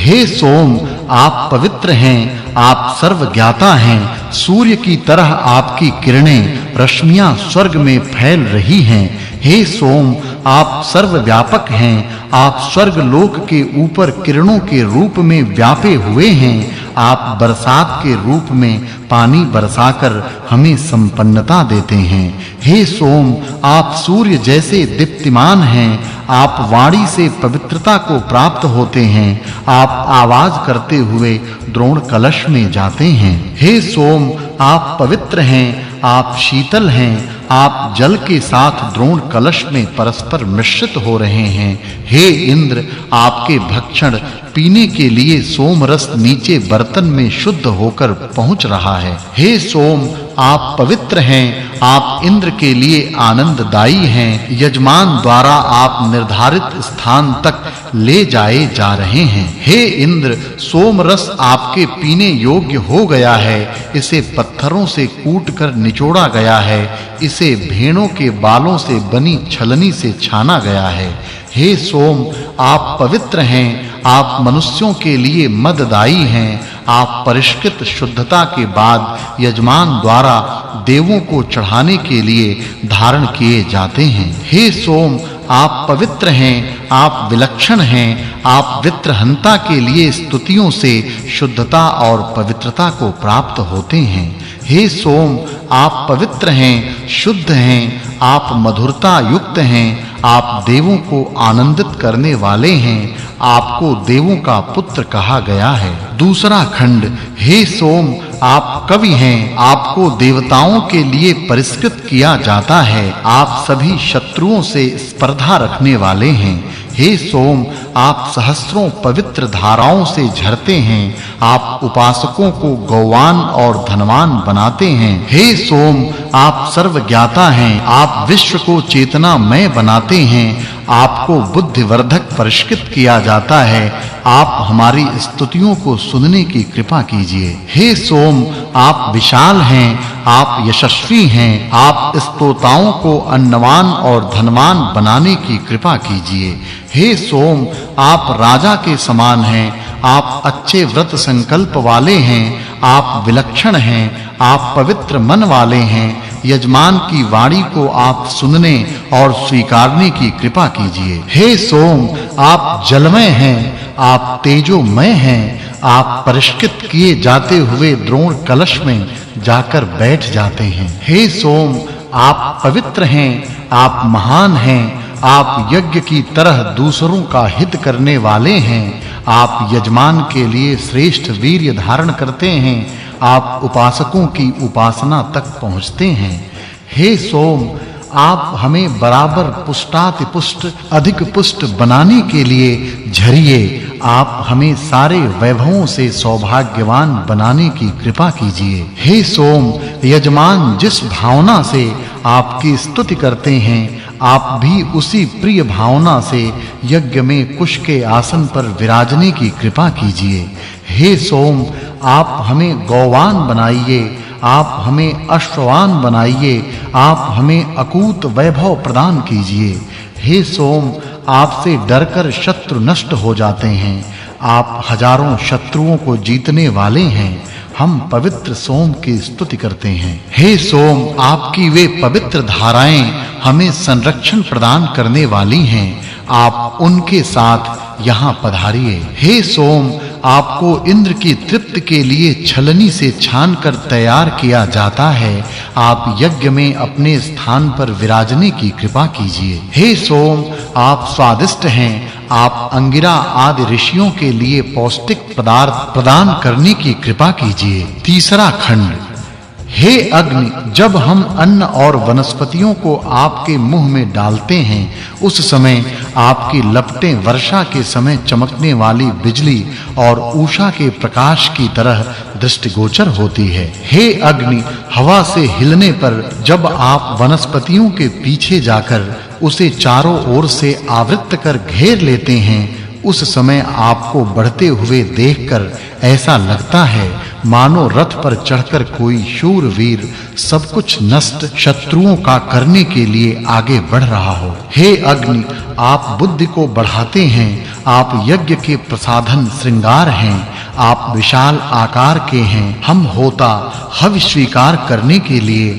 हे सोम, आप पवित्र हैं, आप सर्वज्ञाता हैं। सूर्य की तरह आपकी किरणें रश्मियां स्वर्ग में फैल रही हैं। हे सोम, आप सर्वव्यापक हैं, आप स्वर्ग लोक के ऊपर किरणों के रूप में व्यापे हुए हैं। आप बरसात के रूप में पानी बरसाकर हमें संपन्नता देते हैं। हे सोम, आप सूर्य जैसे दीप्तिमान हैं, आप वाणी से पवित्रता को प्राप्त होते हैं। आप आवाज करते हुए द्रोण कलश में जाते हैं। हे सोम, आप पवित्र हैं, आप शीतल हैं, आप जल के साथ द्रोण कलश में परस्पर मिश्रित हो रहे हैं। हे इंद्र, आपके भक्षण पीने के लिए सोम रस नीचे बर्तन में शुद्ध होकर पहुंच रहा है। हे सोम, आप पवित्र हैं, आप इंद्र के लिए आनंददायी हैं। यजमान द्वारा आप निर्धारित स्थान तक ले जाए जा रहे हैं। हे इंद्र, सोम रस आपके पीने योग्य हो गया है। इसे पत्थरों से कूटकर निचोड़ा गया है। इसे भेड़ों के बालों से बनी छलनी से छाना गया है। हे सोम, आप पवित्र हैं, आप मनुष्यों के लिए मददाई हैं। आप परिष्कृत शुद्धता के बाद यजमान द्वारा देवों को चढ़ाने के लिए धारण किए जाते हैं। हे सोम, आप पवित्र हैं, आप विलक्षण हैं, आप वित्रहंता के लिए स्तुतियों से शुद्धता और पवित्रता को प्राप्त होते हैं। हे सोम, आप पवित्र हैं, शुद्ध हैं, आप मधुरता युक्त हैं, आप देवों को आनंदित करने वाले हैं। आपको देवों का पुत्र कहा गया है। दूसरा खंड। हे सोम, आप कवि हैं, आपको देवताओं के लिए परिष्कृत किया जाता है। आप सभी शत्रुओं से स्पर्धा रखने वाले हैं। हे सोम, आप सहस्त्रों पवित्र धाराओं से झरते हैं। आप उपासकों को गौवान और धनवान बनाते हैं। हे सोम, आप सर्वज्ञाता हैं, आप विश्व को चेतनामय बनाते हैं। आपको बुद्धिवर्धक परिष्कृत किया जाता है। आप हमारी स्तुतियों को सुनने की कृपा कीजिए। हे सोम, आप विशाल हैं, आप यशस्वी हैं। आप स्तोताओं को अन्नवान और धनवान बनाने की कृपा कीजिए। हे सोम, आप राजा के समान हैं, आप अच्छे व्रत संकल्प वाले हैं, आप विलक्षण हैं, आप पवित्र मन वाले हैं। यजमान की वाणी को आप सुनने और स्वीकारने की कृपा कीजिए। हे सोम, आप जलमय हैं, आप तेजोमय हैं, आप परिष्कृत किए जाते हुए द्रोण कलश में जाकर बैठ जाते हैं। हे सोम, आप पवित्र हैं, आप महान हैं, आप यज्ञ की तरह दूसरों का हित करने वाले हैं। आप यजमान के लिए श्रेष्ठ वीर्य धारण करते हैं। आप उपासकों की उपासना तक पहुंचते हैं। हे सोम, आप हमें बराबर पुष्टाति पुष्ट अधिक पुष्ट बनाने के लिए झरिए। आप हमें सारे वैभवों से सौभाग्यवान बनाने की कृपा कीजिए। हे सोम, यजमान जिस भावना से आपकी स्तुति करते हैं, आप भी उसी प्रिय भावना से यज्ञ में कुश के आसन पर विराजने की कृपा कीजिए। हे सोम, आप हमें गौवान बनाइए, आप हमें अश्ववान बनाइए, आप हमें अकूत वैभव प्रदान कीजिए। हे सोम, आपसे डरकर शत्रु नष्ट हो जाते हैं। आप हजारों शत्रुओं को जीतने वाले हैं। हम पवित्र सोम की स्तुति करते हैं। हे सोम, आपकी वे पवित्र धाराएं हमें संरक्षण प्रदान करने वाली हैं। आप उनके साथ यहाँ पधारिए। हे सोम, आपको इंद्र की तृप्ति के लिए छलनी से छानकर तैयार किया जाता है। आप यज्ञ में अपने स्थान पर विराजने की कृपा कीजिए। हे सोम, आप स्वादिष्ट हैं, आप अंगिरा आदि ऋषियों के लिए पौष्टिक पदार्थ प्रदान करने की कृपा कीजिए। तीसरा खंड। हे अग्नि, जब हम अन्न और वनस्पतियों को आपके मुंह में डालते हैं, उस समय आपकी लपटें वर्षा के समय चमकने वाली बिजली और उषा के प्रकाश की तरह दृष्टिगोचर होती है। हे अग्नि, हवा से हिलने पर जब आप वनस्पतियों के पीछे जाकर उसे चारों ओर से आवृत कर घेर लेते हैं, उस समय आपको बढ़ते हुए देखकर ऐसा लगता है मानो रथ पर चढ़कर कोई शूरवीर सब कुछ नष्ट शत्रुओं का करने के लिए आगे बढ़ रहा हो। हे अग्नि, आप बुद्धि को बढ़ाते हैं, आप यज्ञ के प्रसाधन श्रृंगार हैं, आप विशाल आकार के हैं। हम होता हवि स्वीकार करने के लिए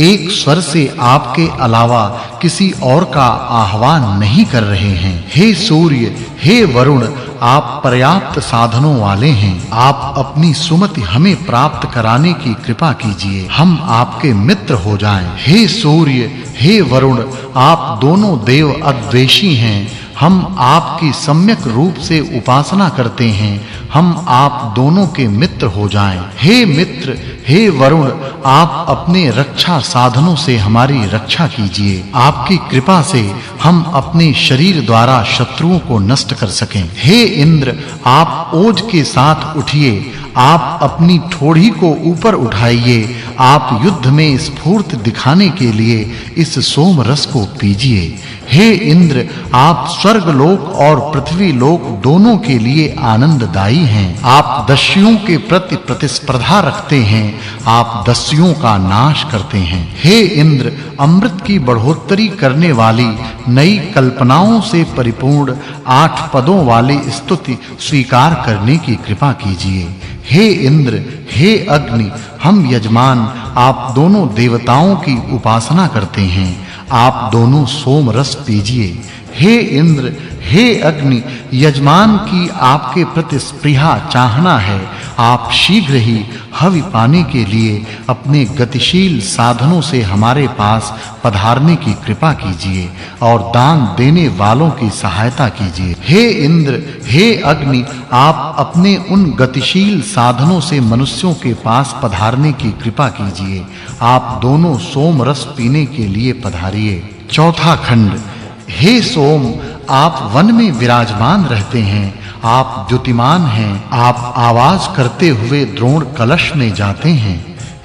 एक स्वर से आपके अलावा किसी और का आह्वान नहीं कर रहे हैं। हे सूर्य, हे वरुण, आप पर्याप्त साधनों वाले हैं। आप अपनी सुमति हमें प्राप्त कराने की कृपा कीजिए, हम आपके मित्र हो जाएं। हे सूर्य, हे वरुण, आप दोनों देव अद्वेषी हैं। हम आपकी सम्यक रूप से उपासना करते हैं, हम आप दोनों के मित्र हो जाएं। हे मित्र, हे वरुण, आप अपने रक्षा साधनों से हमारी रक्षा कीजिए। आपकी कृपा से हम अपने शरीर द्वारा शत्रुओं को नष्ट कर सकें। हे इंद्र, आप ओज के साथ उठिए, आप अपनी ठोड़ी को ऊपर उठाइए, आप युद्ध में स्फूर्ति दिखाने के लिए इस सोम रस को पीजिए। हे इंद्र, आप स्वर्ग लोक और पृथ्वी लोक दोनों के लिए आनंददायी हैं। आप दस्युओं के प्रति प्रतिस्पर्धा रखते हैं, आप दस्युओं का नाश करते हैं। हे इंद्र, अमृत की बढ़ोतरी करने वाली नई कल्पनाओं से परिपूर्ण 8 पदों वाली स्तुति स्वीकार करने की कृपा कीजिए। हे इंद्र, हे अग्नि, हम यजमान आप दोनों देवताओं की उपासना करते हैं, आप दोनों सोम रस पीजिए। हे इंद्र, हे अग्नि, यजमान की आपके प्रति स्पृहा चाहना है। आप शीघ्र ही हवि पाने के लिए अपने गतिशील साधनों से हमारे पास पधारने की कृपा कीजिए और दान देने वालों की सहायता कीजिए। हे इंद्र, हे अग्नि, आप अपने उन गतिशील साधनों से मनुष्यों के पास पधारने की कृपा कीजिए। आप दोनों सोम रस पीने के लिए पधारिए। चौथा खंड। हे सोम, आप वन में विराजमान रहते हैं, आप द्युतिमान हैं, आप आवाज करते हुए द्रोण कलश में जाते हैं।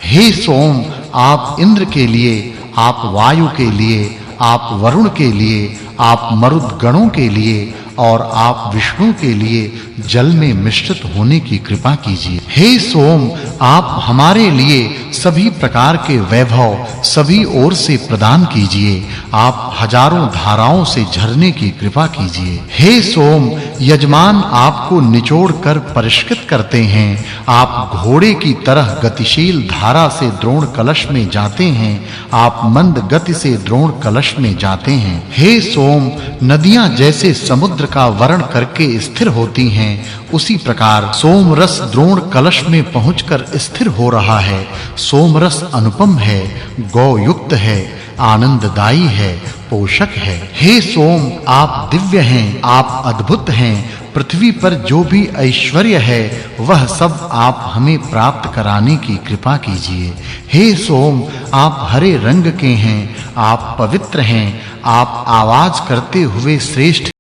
हे सोम, आप इंद्र के लिए, आप वायु के लिए, आप वरुण के लिए, आप मरुद गणों के लिए और आप विष्णु के लिए जल में मिश्रित होने की कृपा कीजिए। हे सोम, आप हमारे लिए सभी प्रकार के वैभव सभी ओर से प्रदान कीजिए। आप हजारों धाराओं से झरने की कृपा कीजिए। हे सोम, यजमान आपको निचोड़ कर परिष्कृत करते हैं। आप घोड़े की तरह गतिशील धारा से द्रोण कलश में जाते हैं, आप मंद गति से द्रोण कलश में जाते हैं। हे सोम, नदियां जैसे समुद्र का वर्ण करके स्थिर होती हैं, उसी प्रकार सोमरस द्रोण कलश में पहुंचकर स्थिर हो रहा है। सोमरस अनुपम है, गौयुक्त है, आनंददायी है, पोषक है। हे सोम, आप दिव्य हैं, आप अद्भुत हैं। पृथ्वी पर जो भी ऐश्वर्य है वह सब आप हमें प्राप्त कराने की कृपा कीजिए। हे सोम, आप हरे रंग के हैं, आप पवित्र हैं, आप आवाज करते हुए श्रेष्ठ